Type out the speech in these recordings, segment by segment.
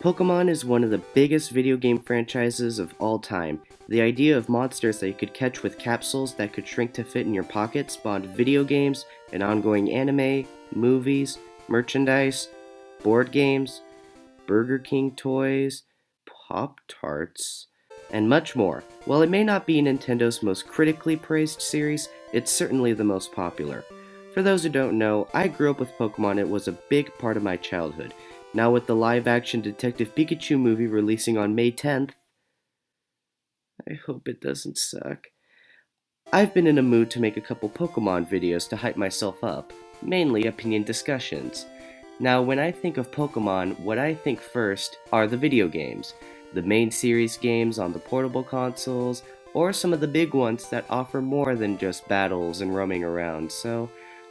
Pokemon is one of the biggest video game franchises of all time. The idea of monsters that you could catch with capsules that could shrink to fit in your pocket spawned video games, an ongoing anime, movies, merchandise, board games, Burger King toys, Pop-Tarts, and much more. While it may not be Nintendo's most critically praised series, it's certainly the most popular. For those who don't know, I grew up with Pokemon. It was a big part of my childhood. Now with the live-action Detective Pikachu movie releasing on May 10th, I hope it doesn't suck. I've been in a mood to make a couple Pokemon videos to hype myself up, mainly opinion discussions. Now when I think of Pokemon, what I think first are the video games, the main series games on the portable consoles, or some of the big ones that offer more than just battles and roaming around. So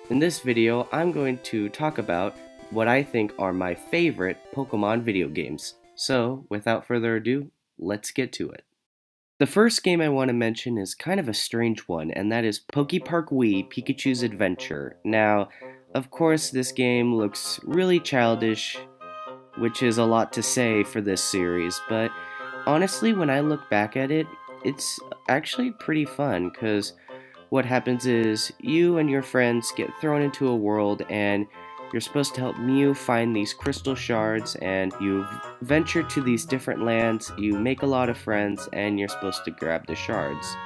in this video, I'm going to talk about what I think are my favorite Pokemon video games. So, without further ado, let's get to it. The first game I want to mention is kind of a strange one, and that is Pokepark Wii Pikachu's Adventure. Now, of course, this game looks really childish, which is a lot to say for this series, but honestly, when I look back at it, it's actually pretty fun, because what happens is you and your friends get thrown into a world and you're supposed to help Mew find these crystal shards, and you venture to these different lands, you make a lot of friends, and you're supposed to grab the shards.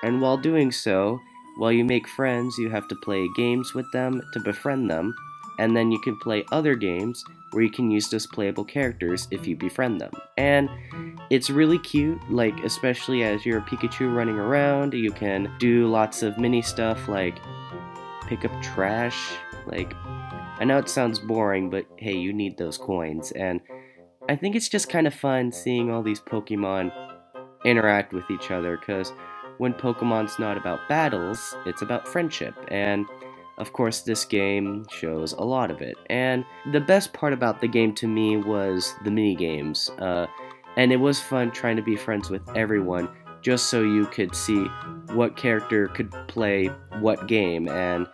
And while doing so, while you make friends, you have to play games with them to befriend them, and then you can play other games where you can use those playable characters if you befriend them. And it's really cute, like especially as you're a Pikachu running around, you can do lots of mini stuff like pick up trash, like I know it sounds boring, but hey, you need those coins, and I think it's just kind of fun seeing all these Pokemon interact with each other, because when Pokemon's not about battles, it's about friendship, and of course this game shows a lot of it. And the best part about the game to me was the mini-games, and it was fun trying to be friends with everyone, just so you could see what character could play what game. And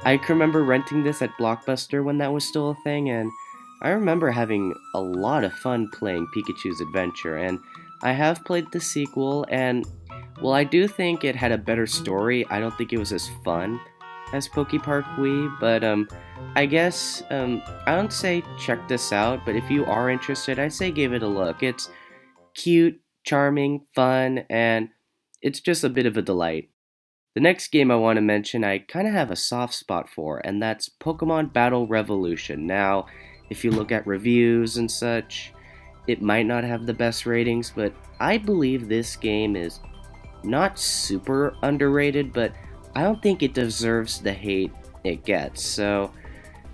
I can remember renting this at Blockbuster when that was still a thing, and I remember having a lot of fun playing Pikachu's Adventure, and I have played the sequel, and while I do think it had a better story, I don't think it was as fun as Pokepark Wii, but I guess, I don't say check this out, but if you are interested, I say give it a look. It's cute, charming, fun, and it's just a bit of a delight. The next game I want to mention I kind of have a soft spot for, and that's Pokemon Battle Revolution. Now, if you look at reviews and such, it might not have the best ratings, but I believe this game is not super underrated, but I don't think it deserves the hate it gets. So,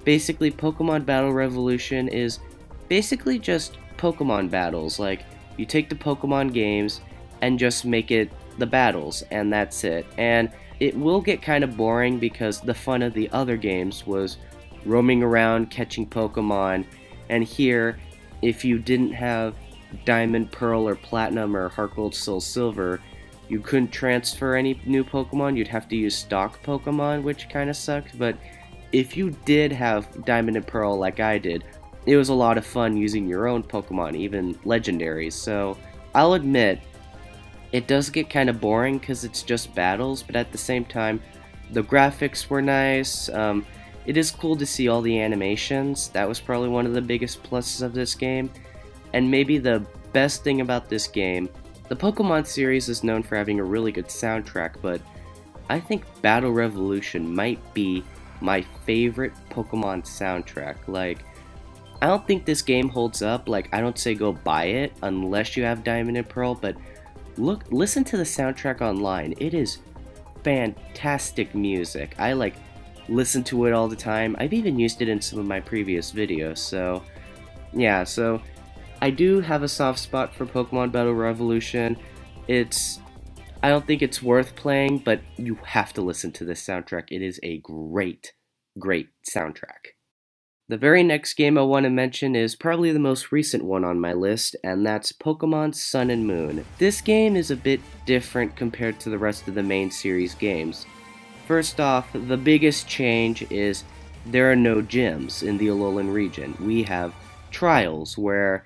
basically, Pokemon Battle Revolution is basically just Pokemon battles. Like, you take the Pokemon games and just make it the battles, and that's it. And it will get kind of boring because the fun of the other games was roaming around catching Pokemon, and here, if you didn't have Diamond, Pearl, or Platinum, or Heart Gold, Soul Silver, you couldn't transfer any new Pokemon. You'd have to use stock Pokemon, which kind of sucked. But if you did have Diamond and Pearl like I did, it was a lot of fun using your own Pokemon, even legendaries. So I'll admit, it does get kind of boring because it's just battles, but at the same time, the graphics were nice. It is cool to see all the animations. That was probably one of the biggest pluses of this game. And maybe the best thing about this game, the Pokemon series is known for having a really good soundtrack, but I think Battle Revolution might be my favorite Pokemon soundtrack. Like, I don't think this game holds up. Like, I don't say go buy it unless you have Diamond and Pearl, but listen to the soundtrack online. It is fantastic music. I listen to it all the time. I've even used it in some of my previous videos. So yeah, so I do have a soft spot for Pokemon Battle Revolution. I don't think it's worth playing, but you have to listen to this soundtrack. It is a great soundtrack. The very next game I want to mention is probably the most recent one on my list, and that's Pokemon Sun and Moon. This game is a bit different compared to the rest of the main series games. First off, the biggest change is there are no gyms in the Alolan region. We have trials where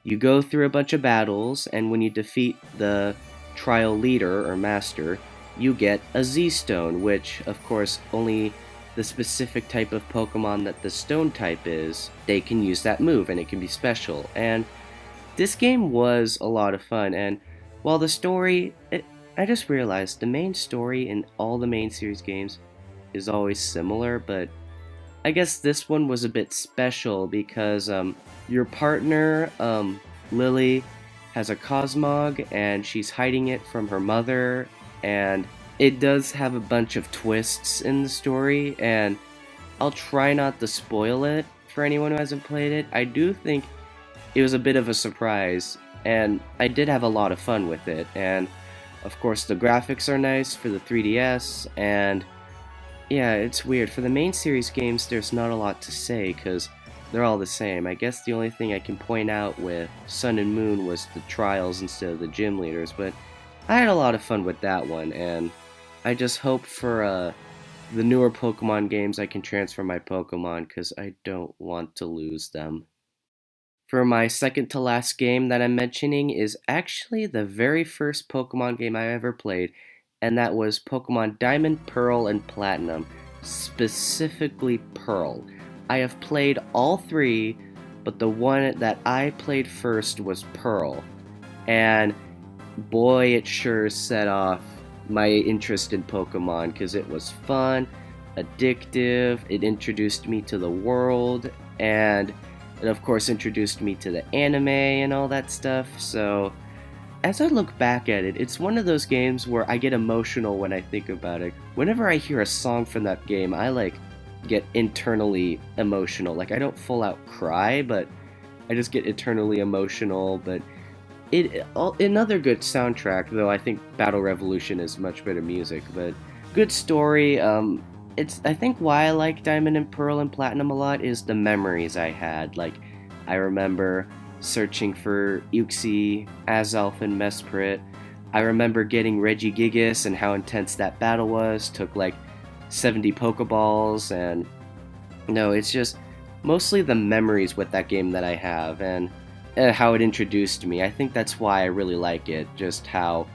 You go through a bunch of battles, and when you defeat the trial leader or master, you get a Z Stone, which, of course, only the specific type of Pokemon that the Stone type is, they can use that move, and it can be special. And this game was a lot of fun, and while the story, I just realized the main story in all the main series games is always similar, but I guess this one was a bit special because your partner, Lily, has a Cosmog and she's hiding it from her mother, and it does have a bunch of twists in the story, and I'll try not to spoil it for anyone who hasn't played it. I do think it was a bit of a surprise, and I did have a lot of fun with it, and of course the graphics are nice for the 3DS, and yeah, it's weird. For the main series games, there's not a lot to say because they're all the same. I guess the only thing I can point out with Sun and Moon was the trials instead of the gym leaders, but I had a lot of fun with that one, and I just hope for the newer Pokemon games I can transfer my Pokemon because I don't want to lose them. For my second to last game that I'm mentioning is actually the very first Pokemon game I ever played, and that was Pokemon Diamond, Pearl, and Platinum, specifically Pearl. I have played all three, but the one that I played first was Pearl, and boy, it sure set off my interest in Pokemon because it was fun, addictive, it introduced me to the world, and it of course introduced me to the anime and all that stuff. So as I look back at it, it's one of those games where I get emotional when I think about it. Whenever I hear a song from that game, I get internally emotional. Like I don't full out cry, but I just get eternally emotional. But another good soundtrack, though I think Battle Revolution is much better music, but good story. It's I think why I like Diamond and Pearl and Platinum a lot is the memories I had. Like I remember searching for Uxie, Azelf, and Mesprit. I remember getting Regigigas and how intense that battle was. Took like 70 Pokeballs, and no, it's just mostly the memories with that game that I have, and how it introduced me. I think that's why I really like it, just how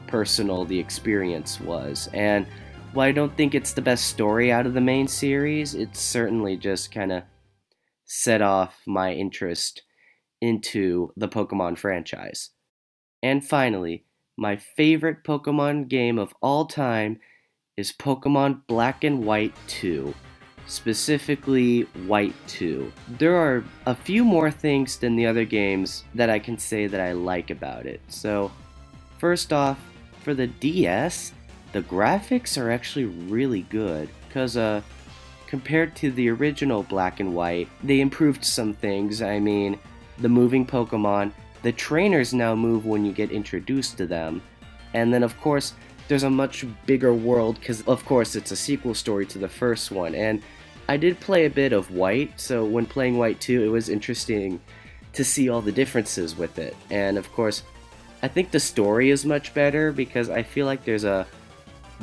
personal the experience was. And while I don't think it's the best story out of the main series, it certainly just kind of set off my interest into the Pokemon franchise. And finally, my favorite Pokemon game of all time is Pokemon Black and White 2, specifically White 2. There are a few more things than the other games that I can say that I like about it. So, first off, for the DS, the graphics are actually really good because compared to the original Black and White, they improved some things. I mean, the moving Pokemon, the trainers now move when you get introduced to them. And then, of course, there's a much bigger world because, of course, it's a sequel story to the first one. And I did play a bit of White, so when playing White 2, it was interesting to see all the differences with it. And, of course, I think the story is much better because I feel like there's a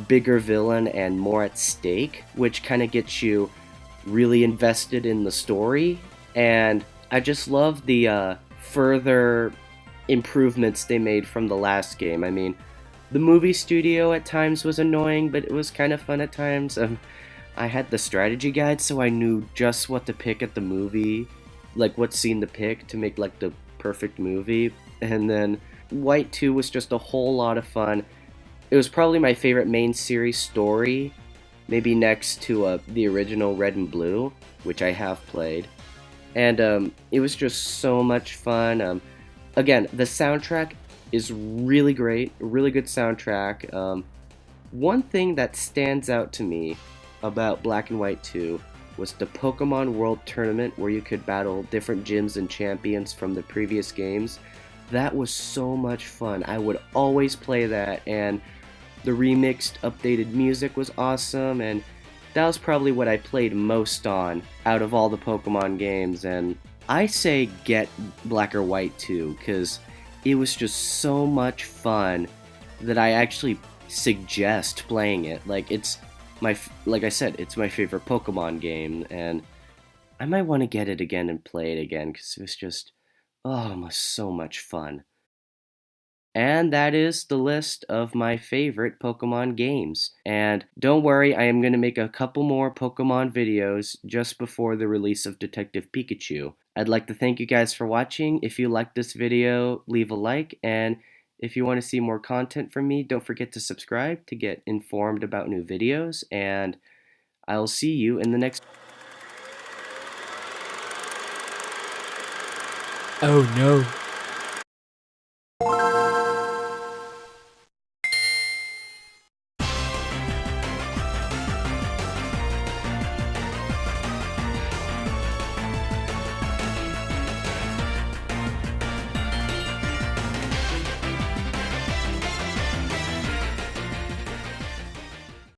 bigger villain and more at stake, which kind of gets you really invested in the story. And I just love the further improvements they made from the last game. I mean, the movie studio at times was annoying, but it was kind of fun at times. I had the strategy guide, so I knew just what to pick at the movie, like what scene to pick to make like the perfect movie. And then White 2 was just a whole lot of fun. It was probably my favorite main series story, maybe next to the original Red and Blue, which I have played. And it was just so much fun. Again, the soundtrack is really great, really good soundtrack. One thing that stands out to me about Black and White 2 was the Pokemon World Tournament where you could battle different gyms and champions from the previous games. That was so much fun. I would always play that, and the remixed, updated music was awesome, and that was probably what I played most on out of all the Pokemon games. And I say get Black or White 2 because it was just so much fun that I actually suggest playing it. Like like I said, it's my favorite Pokemon game, and I might want to get it again and play it again because it was just Oh, so much fun. And that is the list of my favorite Pokemon games. And don't worry, I am going to make a couple more Pokemon videos just before the release of Detective Pikachu. I'd like to thank you guys for watching. If you liked this video, leave a like, and if you want to see more content from me, don't forget to subscribe to get informed about new videos, and I'll see you in the next. Oh no.